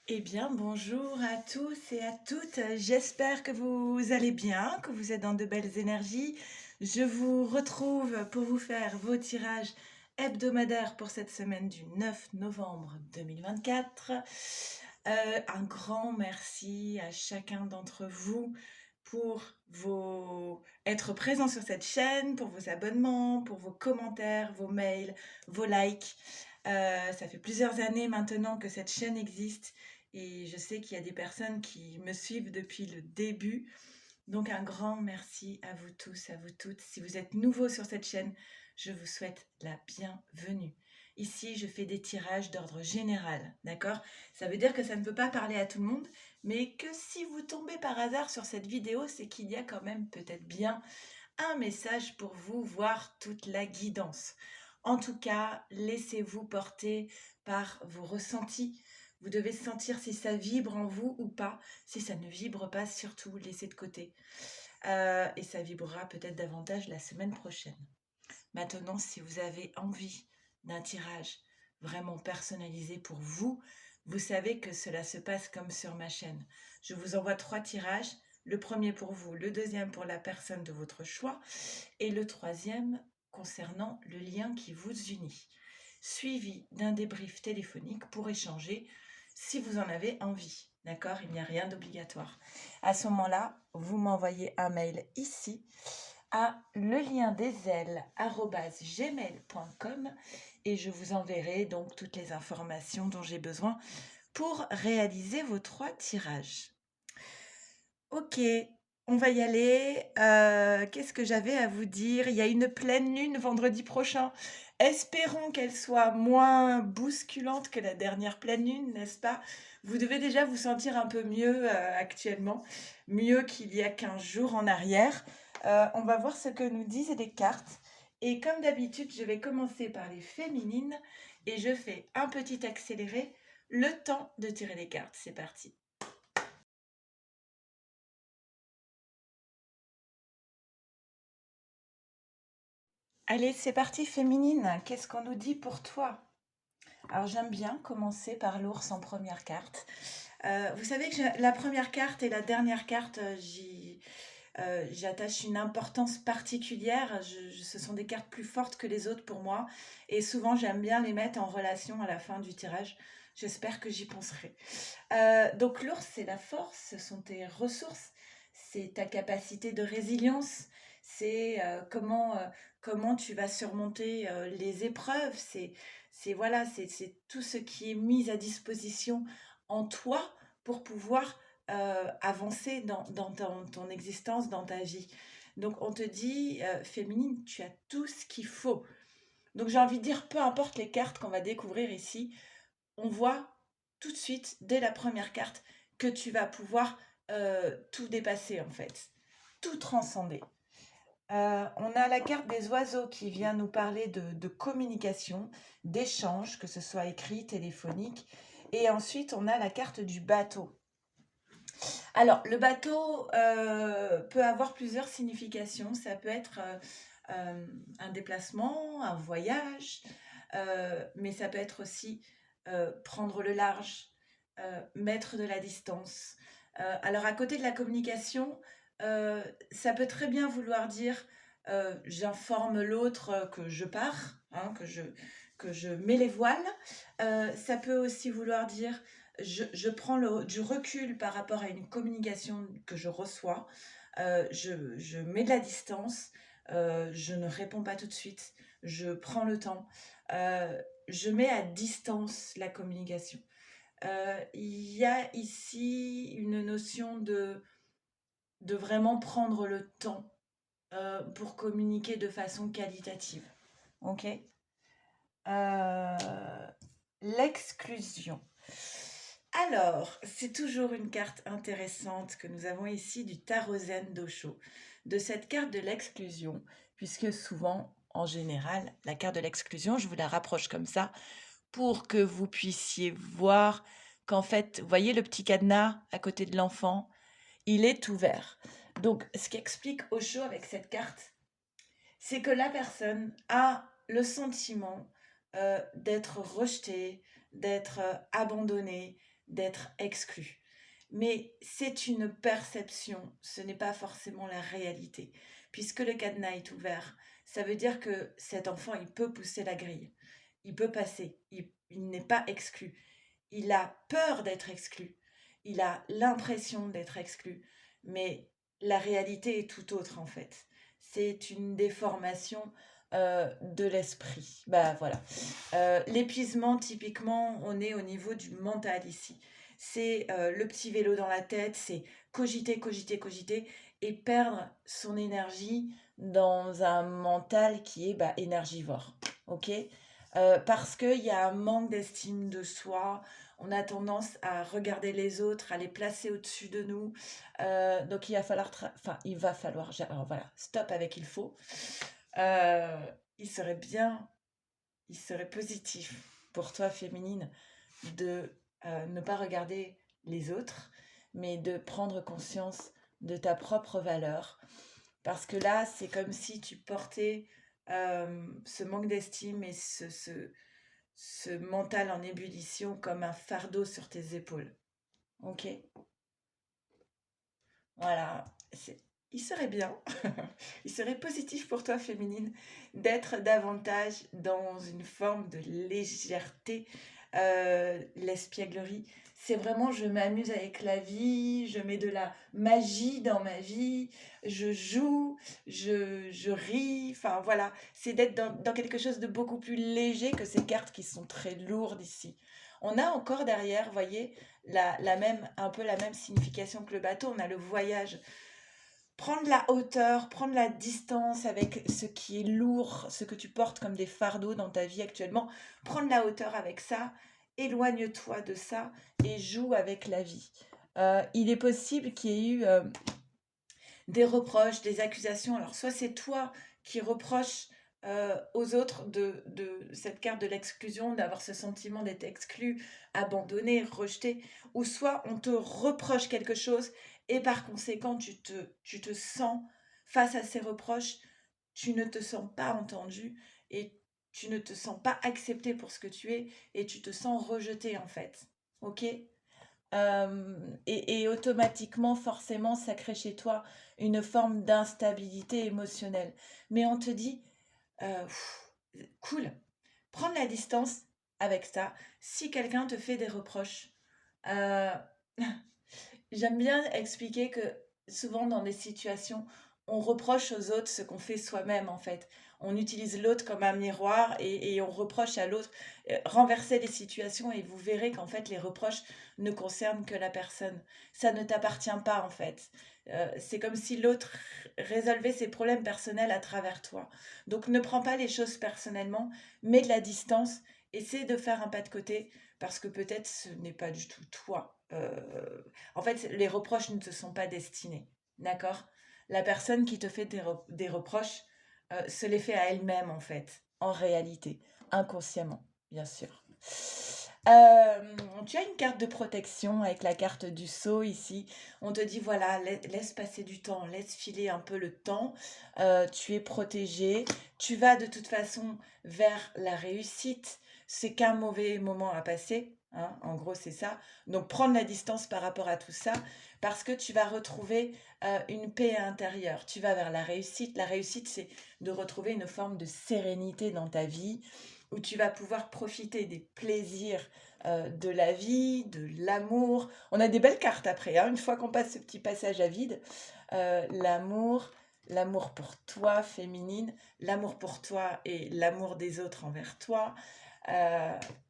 Eh bien, bonjour à tous et à toutes. J'espère que vous allez bien, que vous êtes dans de belles énergies. Je vous retrouve pour vous faire vos tirages hebdomadaires pour cette semaine du 9 novembre 2024. Un grand merci à chacun d'entre vous pour être présents sur cette chaîne, pour vos abonnements, pour vos commentaires, vos mails, vos likes. Ça fait plusieurs années maintenant que cette chaîne existe et je sais qu'il y a des personnes qui me suivent depuis le début. Donc un grand merci à vous tous, à vous toutes. Si vous êtes nouveaux sur cette chaîne, je vous souhaite la bienvenue. Ici, je fais des tirages d'ordre général, d'accord? Ça veut dire que ça ne peut pas parler à tout le monde, mais que si vous tombez par hasard sur cette vidéo, c'est qu'il y a quand même peut-être bien un message pour vous, voire toute la guidance. En tout cas, laissez-vous porter par vos ressentis. Vous devez sentir si ça vibre en vous ou pas. Si ça ne vibre pas, surtout laissez de côté. Et ça vibrera peut-être davantage la semaine prochaine. Maintenant, si vous avez envie d'un tirage vraiment personnalisé pour vous, vous savez que cela se passe comme sur ma chaîne. Je vous envoie 3 tirages. Le premier pour vous, le deuxième pour la personne de votre choix et le troisième concernant le lien qui vous unit, suivi d'un débrief téléphonique pour échanger si vous en avez envie. D'accord? Il n'y a rien d'obligatoire. À ce moment-là, vous m'envoyez un mail ici à leliendesailes@gmail.com et je vous enverrai donc toutes les informations dont j'ai besoin pour réaliser vos 3 tirages. Ok, on va y aller. Qu'est-ce que j'avais à vous dire? Il y a une pleine lune vendredi prochain. Espérons qu'elle soit moins bousculante que la dernière pleine lune, n'est-ce pas? Vous devez déjà vous sentir un peu mieux actuellement, mieux qu'il y a 15 jours en arrière. On va voir ce que nous disent les cartes. Et comme d'habitude, je vais commencer par les féminines et je fais un petit accéléré, le temps de tirer les cartes. C'est parti. Allez, c'est parti, féminine. Qu'est-ce qu'on nous dit pour toi? Alors, j'aime bien commencer par l'ours en première carte. Vous savez que la première carte et la dernière carte, j'attache une importance particulière. Ce sont des cartes plus fortes que les autres pour moi. Et souvent, j'aime bien les mettre en relation à la fin du tirage. J'espère que j'y penserai. Donc, l'ours, c'est la force, ce sont tes ressources, c'est ta capacité de résilience, c'est comment tu vas surmonter les épreuves, voilà, c'est tout ce qui est mis à disposition en toi pour pouvoir avancer dans ton existence, dans ta vie. Donc on te dit, féminine, tu as tout ce qu'il faut. Donc j'ai envie de dire, peu importe les cartes qu'on va découvrir ici, on voit tout de suite, dès la première carte, que tu vas pouvoir tout dépasser en fait, tout transcender. On a la carte des oiseaux qui vient nous parler de communication, d'échange, que ce soit écrit, téléphonique. Et ensuite, on a la carte du bateau. Alors, le bateau peut avoir plusieurs significations. Ça peut être un déplacement, un voyage, mais ça peut être aussi prendre le large, mettre de la distance. Alors, à côté de la communication, ça peut très bien vouloir dire j'informe l'autre que je pars, hein, que je mets les voiles. Ça peut aussi vouloir dire je prends du recul par rapport à une communication que je reçois. Je mets de la distance. Je ne réponds pas tout de suite. Je prends le temps. Je mets à distance la communication. Il y a ici une notion de vraiment prendre le temps pour communiquer de façon qualitative. Ok. L'exclusion. Alors, c'est toujours une carte intéressante que nous avons ici du tarot zen d'Osho, de cette carte de l'exclusion, puisque souvent, en général, la carte de l'exclusion, je vous la rapproche comme ça, pour que vous puissiez voir qu'en fait, vous voyez le petit cadenas à côté de l'enfant, il est ouvert. Donc, ce qu'explique Osho avec cette carte, c'est que la personne a le sentiment d'être rejetée, d'être abandonnée, d'être exclu. Mais c'est une perception, ce n'est pas forcément la réalité. Puisque le cadenas est ouvert, ça veut dire que cet enfant, il peut pousser la grille, il peut passer, il n'est pas exclu. Il a peur d'être exclu, il a l'impression d'être exclu, mais la réalité est tout autre en fait. C'est une déformation de l'esprit. Bah voilà. L'épuisement, typiquement, on est au niveau du mental ici. C'est le petit vélo dans la tête, c'est cogiter, cogiter, cogiter et perdre son énergie dans un mental qui est énergivore. Ok. Parce qu'il y a un manque d'estime de soi, on a tendance à regarder les autres, à les placer au-dessus de nous. Donc il va falloir, alors voilà, stop avec il faut. Euh, il serait bien, il serait positif pour toi, féminine, de ne pas regarder les autres, mais de prendre conscience de ta propre valeur. Parce que là, c'est comme si tu portais ce manque d'estime et ce mental en ébullition comme un fardeau sur tes épaules. Ok. Voilà. Il serait bien, il serait positif pour toi, féminine, d'être davantage dans une forme de légèreté, l'espièglerie. C'est vraiment, je m'amuse avec la vie, je mets de la magie dans ma vie, je joue, je ris, enfin voilà, c'est d'être dans quelque chose de beaucoup plus léger que ces cartes qui sont très lourdes ici. On a encore derrière, voyez, un peu la même signification que le bateau, on a le voyage. Prendre la hauteur, prendre la distance avec ce qui est lourd, ce que tu portes comme des fardeaux dans ta vie actuellement, prendre la hauteur avec ça, éloigne-toi de ça et joue avec la vie. Il est possible qu'il y ait eu des reproches, des accusations. Alors soit c'est toi qui reproches aux autres de cette carte de l'exclusion, d'avoir ce sentiment d'être exclu, abandonné, rejeté, ou soit on te reproche quelque chose et par conséquent tu te sens face à ces reproches, tu ne te sens pas entendu et tu ne te sens pas accepté pour ce que tu es et tu te sens rejeté en fait. Ok. Et automatiquement, forcément, ça crée chez toi une forme d'instabilité émotionnelle. Mais on te dit, cool, prendre la distance avec ça. Si quelqu'un te fait des reproches, euh, j'aime bien expliquer que souvent dans des situations, on reproche aux autres ce qu'on fait soi-même en fait. On utilise l'autre comme un miroir et on reproche à l'autre. Renversez les situations et vous verrez qu'en fait les reproches ne concernent que la personne. Ça ne t'appartient pas en fait. C'est comme si l'autre résolvait ses problèmes personnels à travers toi. Donc ne prends pas les choses personnellement, mets de la distance, essaie de faire un pas de côté parce que peut-être ce n'est pas du tout toi. En fait, les reproches ne te sont pas destinés. D'accord. La personne qui te fait des reproches se les fait à elle-même, en fait, en réalité, inconsciemment, bien sûr. Tu as une carte de protection avec la carte du sceau ici. On te dit, voilà, laisse passer du temps, laisse filer un peu le temps. Tu es protégé. Tu vas de toute façon vers la réussite. C'est qu'un mauvais moment à passer. Hein, en gros, c'est ça. Donc, prendre la distance par rapport à tout ça parce que tu vas retrouver une paix intérieure. Tu vas vers la réussite. La réussite, c'est de retrouver une forme de sérénité dans ta vie où tu vas pouvoir profiter des plaisirs de la vie, de l'amour. On a des belles cartes après, hein, une fois qu'on passe ce petit passage à vide. L'amour, l'amour pour toi, féminine, l'amour pour toi et l'amour des autres envers toi.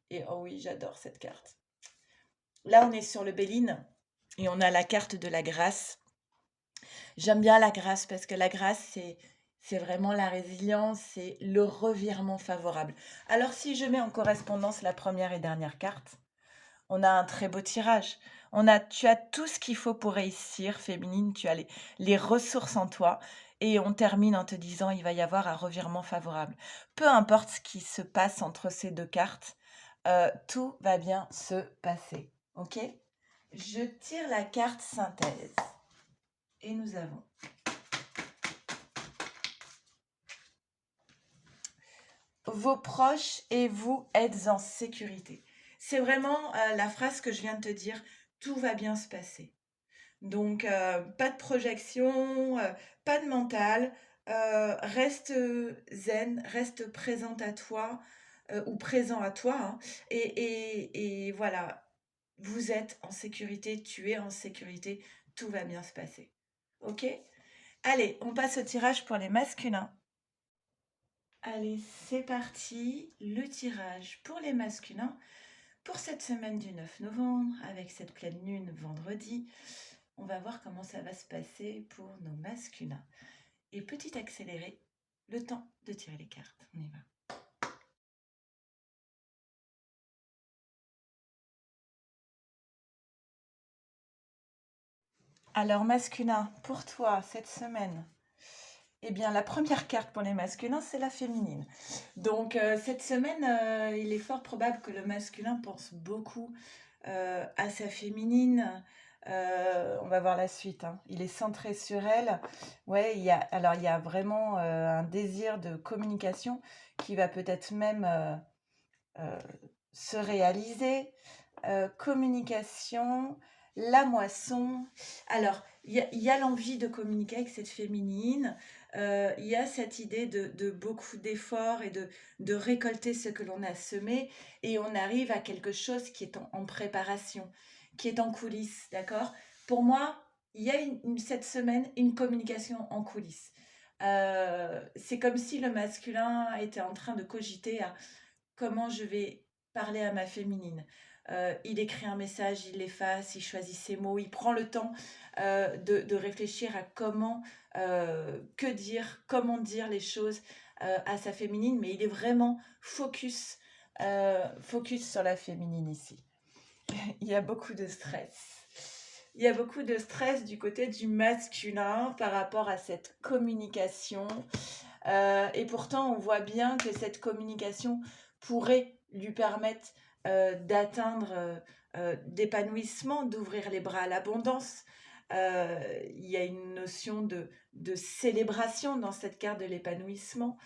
Et oh oui, j'adore cette carte. Là, on est sur le Béline et on a la carte de la grâce. J'aime bien la grâce parce que la grâce, c'est vraiment la résilience, c'est le revirement favorable. Alors, si je mets en correspondance la première et dernière carte, on a un très beau tirage. Tu as tout ce qu'il faut pour réussir, féminine, tu as les ressources en toi. Et on termine en te disant, il va y avoir un revirement favorable. Peu importe ce qui se passe entre ces deux cartes, tout va bien se passer. Ok. Je tire la carte synthèse. Et nous avons vos proches et vous êtes en sécurité. C'est vraiment la phrase que je viens de te dire, tout va bien se passer. Donc, pas de projection, pas de mental, reste zen, reste présente à toi ou présent à toi, hein, et voilà, vous êtes en sécurité, tu es en sécurité, tout va bien se passer. Ok? Allez, on passe au tirage pour les masculins. Allez, c'est parti, le tirage pour les masculins pour cette semaine du 9 novembre, avec cette pleine lune vendredi. On va voir comment ça va se passer pour nos masculins. Et petit accéléré, le temps de tirer les cartes. On y va. Alors masculin, pour toi, cette semaine, eh bien la première carte pour les masculins, c'est la féminine. Donc cette semaine, il est fort probable que le masculin pense beaucoup à sa féminine. On va voir la suite, hein. Il est centré sur elle. Ouais, il y a vraiment un désir de communication qui va peut-être même euh, se réaliser. Communication, la moisson. Alors, il y a l'envie de communiquer avec cette féminine. Il y a cette idée de beaucoup d'efforts et de récolter ce que l'on a semé. Et on arrive à quelque chose qui est en préparation, qui est en coulisses, d'accord? Pour moi, il y a cette semaine une communication en coulisses. C'est comme si le masculin était en train de cogiter à comment je vais parler à ma féminine. Il écrit un message, il l'efface, il choisit ses mots, il prend le temps de réfléchir à que dire, comment dire les choses à sa féminine, mais il est vraiment focus sur la féminine ici. Il y a beaucoup de stress. Il y a beaucoup de stress du côté du masculin par rapport à cette communication. Et pourtant, on voit bien que cette communication pourrait lui permettre d'atteindre d'épanouissement, d'ouvrir les bras à l'abondance. Il y a une notion de célébration dans cette carte de l'épanouissement,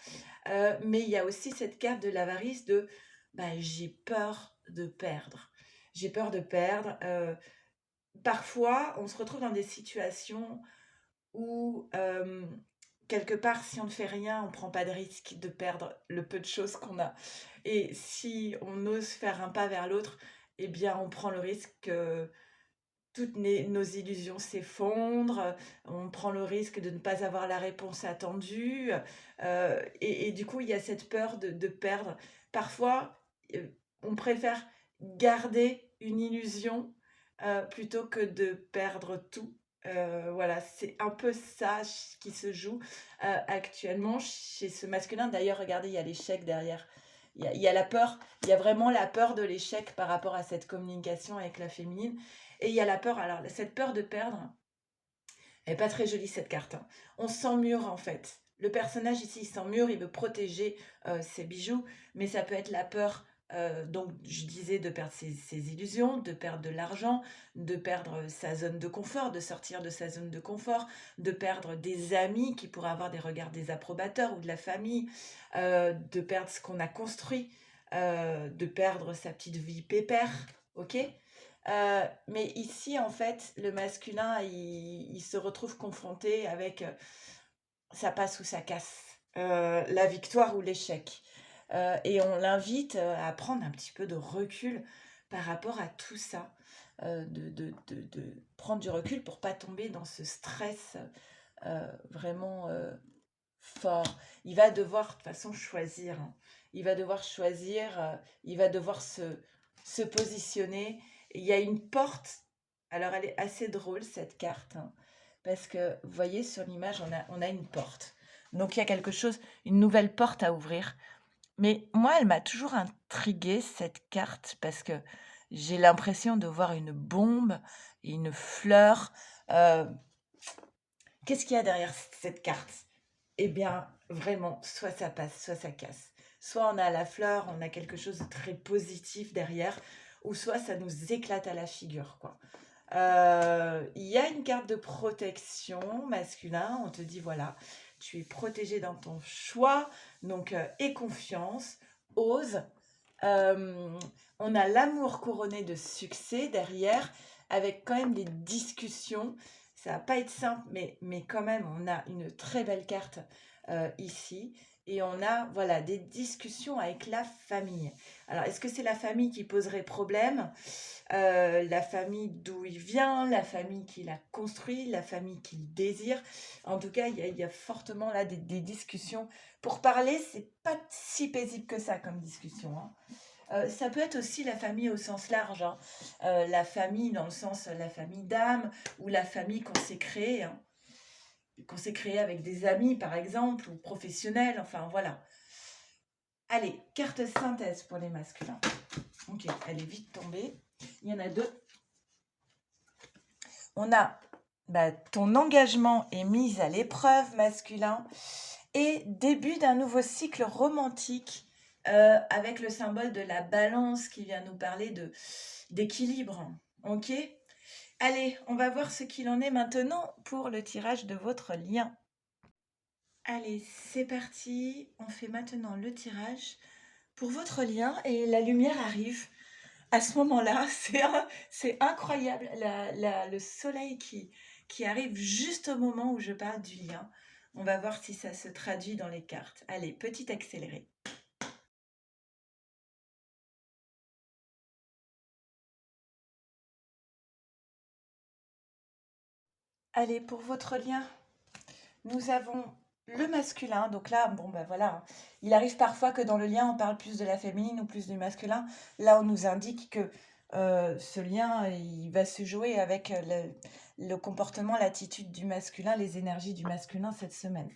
mais il y a aussi cette carte de l'avarice de j'ai peur de perdre. J'ai peur de perdre. Parfois, on se retrouve dans des situations où quelque part, si on ne fait rien, on ne prend pas de risque de perdre le peu de choses qu'on a. Et si on ose faire un pas vers l'autre, eh bien, on prend le risque que toutes nos illusions s'effondrent, on prend le risque de ne pas avoir la réponse attendue, et du coup, il y a cette peur de perdre. Parfois, on préfère garder une illusion plutôt que de perdre tout. Voilà, c'est un peu ça qui se joue actuellement chez ce masculin. D'ailleurs, regardez, il y a l'échec derrière. Il y a la peur, il y a vraiment la peur de l'échec par rapport à cette communication avec la féminine. Et il y a la peur, alors cette peur de perdre, elle n'est pas très jolie cette carte, hein. On se sent mûr en fait. Le personnage ici, il se sent mûr, il veut protéger ses bijoux, mais ça peut être la peur, donc je disais, de perdre ses illusions, de perdre de l'argent, de perdre sa zone de confort, de sortir de sa zone de confort, de perdre des amis qui pourraient avoir des regards désapprobateurs ou de la famille, de perdre ce qu'on a construit, de perdre sa petite vie pépère, ok? Mais ici, en fait, le masculin, il se retrouve confronté avec ça passe ou ça casse, la victoire ou l'échec. Et on l'invite à prendre un petit peu de recul par rapport à tout ça, de prendre du recul pour pas tomber dans ce stress vraiment fort. Il va devoir de toute façon choisir, hein. Il va devoir choisir, il va devoir se positionner. Il y a une porte. Alors elle est assez drôle cette carte, hein, parce que vous voyez sur l'image, on a une porte. Donc il y a quelque chose, une nouvelle porte à ouvrir. Mais moi, elle m'a toujours intriguée cette carte parce que j'ai l'impression de voir une bombe et une fleur. Euh, Qu'est-ce qu'il y a derrière cette carte? Eh bien, vraiment, soit ça passe, soit ça casse. Soit on a la fleur, on a quelque chose de très positif derrière, ou soit ça nous éclate à la figure, quoi. Il y a une carte de protection masculin. On te dit, voilà, tu es protégé dans ton choix, donc aie confiance, ose. Euh, on a l'amour couronné de succès derrière, avec quand même des discussions. Ça va pas être simple, mais quand même, on a une très belle carte ici. Et on a, voilà, des discussions avec la famille. Alors, est-ce que c'est la famille qui poserait problème? La famille d'où il vient, la famille qu'il a construit, la famille qu'il désire. En tout cas, il y a fortement là des discussions. Pour parler, c'est pas si paisible que ça comme discussion, hein. Ça peut être aussi la famille au sens large, hein. La famille dans le sens la famille d'âme ou la famille qu'on s'est créée, hein. Qu'on s'est créée avec des amis par exemple ou professionnels, enfin voilà. Allez, carte synthèse pour les masculins. Ok, elle est vite tombée. Il y en a deux. On a ton engagement est mis à l'épreuve masculin et début d'un nouveau cycle romantique avec le symbole de la balance qui vient nous parler d'équilibre. Ok. Allez, on va voir ce qu'il en est maintenant pour le tirage de votre lien. Allez, c'est parti. On fait maintenant le tirage pour votre lien et la lumière arrive. À ce moment-là, c'est incroyable. Le soleil qui arrive juste au moment où je parle du lien. On va voir si ça se traduit dans les cartes. Allez, petit accéléré. Allez, pour votre lien, nous avons le masculin. Donc là, bon, ben voilà. Hein. Il arrive parfois que dans le lien, on parle plus de la féminine ou plus du masculin. Là, on nous indique que ce lien, il va se jouer avec le comportement, l'attitude du masculin, les énergies du masculin cette semaine.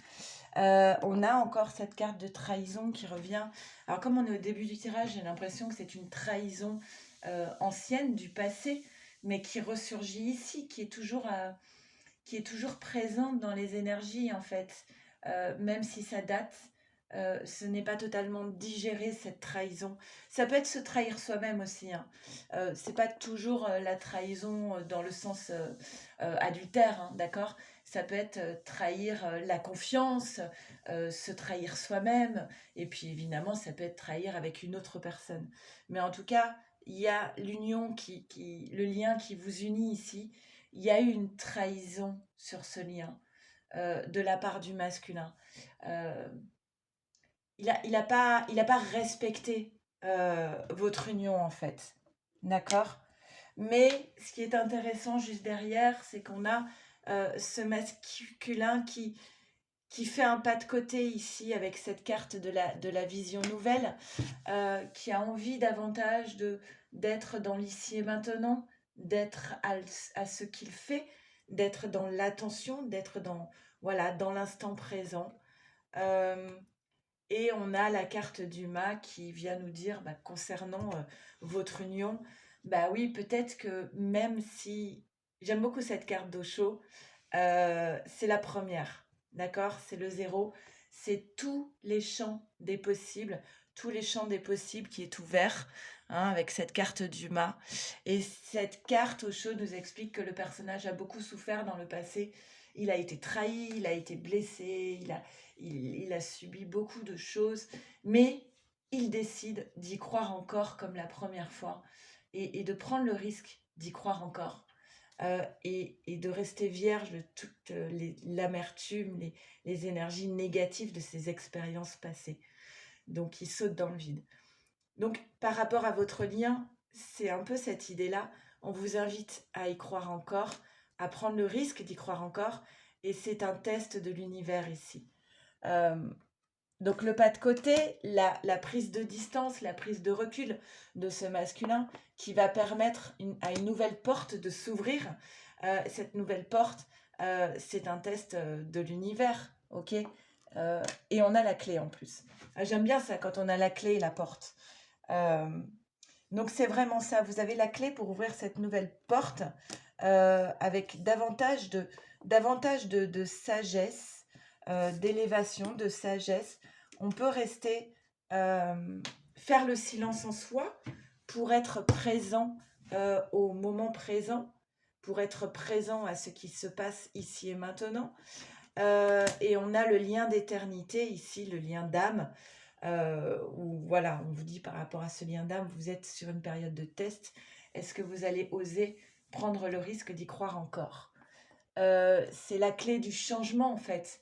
On a encore cette carte de trahison qui revient. Alors, comme on est au début du tirage, j'ai l'impression que c'est une trahison ancienne du passé, mais qui ressurgit ici, qui est toujours présente dans les énergies, en fait. Même si ça date, ce n'est pas totalement digéré, cette trahison. Ça peut être se trahir soi-même aussi. Hein. C'est pas toujours la trahison dans le sens adultère, hein, d'accord? Ça peut être trahir la confiance, se trahir soi-même, et puis évidemment, ça peut être trahir avec une autre personne. Mais en tout cas, il y a l'union le lien qui vous unit ici. Il y a eu une trahison sur ce lien de la part du masculin. Euh, il a pas respecté votre union en fait. D'accord. Mais ce qui est intéressant juste derrière, c'est qu'on a ce masculin qui fait un pas de côté ici avec cette carte de la vision nouvelle, qui a envie davantage d'être dans l'ici et maintenant, d'être à ce qu'il fait, d'être dans l'attention, d'être dans, voilà, dans l'instant présent. Euh, et on a la carte du mât qui vient nous dire, concernant votre union, bah oui, peut-être que même si... J'aime beaucoup cette carte d'Osho, c'est la première, d'accord? C'est le zéro. C'est tous les champs des possibles, tous les champs des possibles qui est ouvert, hein, avec cette carte du mât. Et cette carte Osho nous explique que le personnage a beaucoup souffert dans le passé. Il a été trahi, il a été blessé, il a subi beaucoup de choses, mais il décide d'y croire encore comme la première fois et de prendre le risque d'y croire encore. Et de rester vierge de toute l'amertume, les énergies négatives de ses expériences passées. Donc, il saute dans le vide. Donc, par rapport à votre lien, c'est un peu cette idée-là. On vous invite à y croire encore, à prendre le risque d'y croire encore. Et c'est un test de l'univers ici. Euh, donc le pas de côté, la prise de distance, la prise de recul de ce masculin qui va permettre à une nouvelle porte de s'ouvrir. Cette nouvelle porte, c'est un test de l'univers, ok. Et on a la clé en plus. J'aime bien ça quand on a la clé et la porte. Euh, donc c'est vraiment ça, vous avez la clé pour ouvrir cette nouvelle porte avec davantage de sagesse, d'élévation, de sagesse. On peut rester, faire le silence en soi pour être présent au moment présent, pour être présent à ce qui se passe ici et maintenant. Et on a le lien d'éternité ici, le lien d'âme, ou voilà, on vous dit par rapport à ce lien d'âme, vous êtes sur une période de test. Est-ce que vous allez oser prendre le risque d'y croire encore? C'est la clé du changement en fait.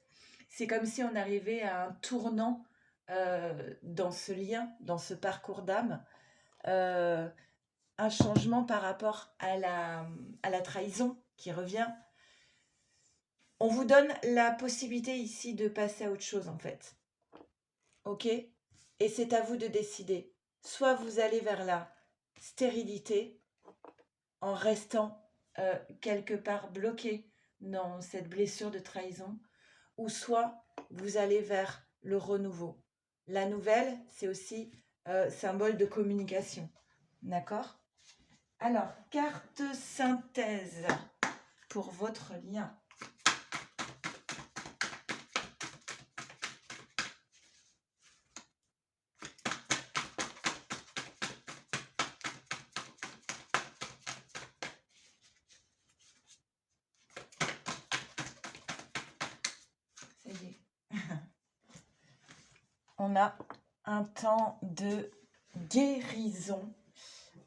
C'est comme si on arrivait à un tournant dans ce lien, dans ce parcours d'âme, euh, un changement par rapport à la trahison qui revient. On vous donne la possibilité ici de passer à autre chose en fait. Ok? Et c'est à vous de décider. Soit vous allez vers la stérilité en restant quelque part bloqué dans cette blessure de trahison, ou soit vous allez vers le renouveau. La nouvelle, c'est aussi symbole de communication. D'accord? Alors, carte synthèse pour votre lien. Ça y est. On a un temps de guérison.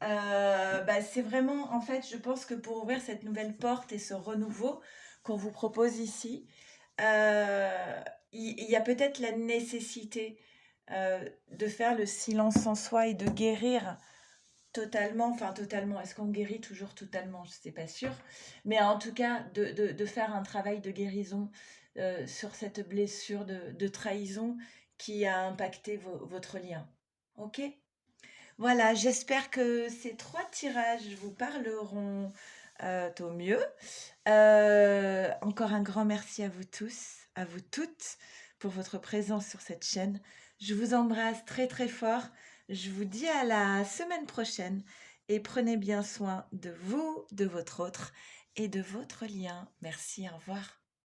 C'est vraiment, en fait, je pense que pour ouvrir cette nouvelle porte et ce renouveau qu'on vous propose ici, il y a peut-être la nécessité de faire le silence en soi et de guérir totalement, enfin totalement, est-ce qu'on guérit toujours totalement? Je ne sais pas sûr, mais en tout cas de faire un travail de guérison sur cette blessure de trahison qui a impacté votre lien. Ok? Voilà, j'espère que ces 3 tirages vous parleront au mieux. Encore un grand merci à vous tous, à vous toutes pour votre présence sur cette chaîne. Je vous embrasse très très fort. Je vous dis à la semaine prochaine et prenez bien soin de vous, de votre autre et de votre lien. Merci, au revoir.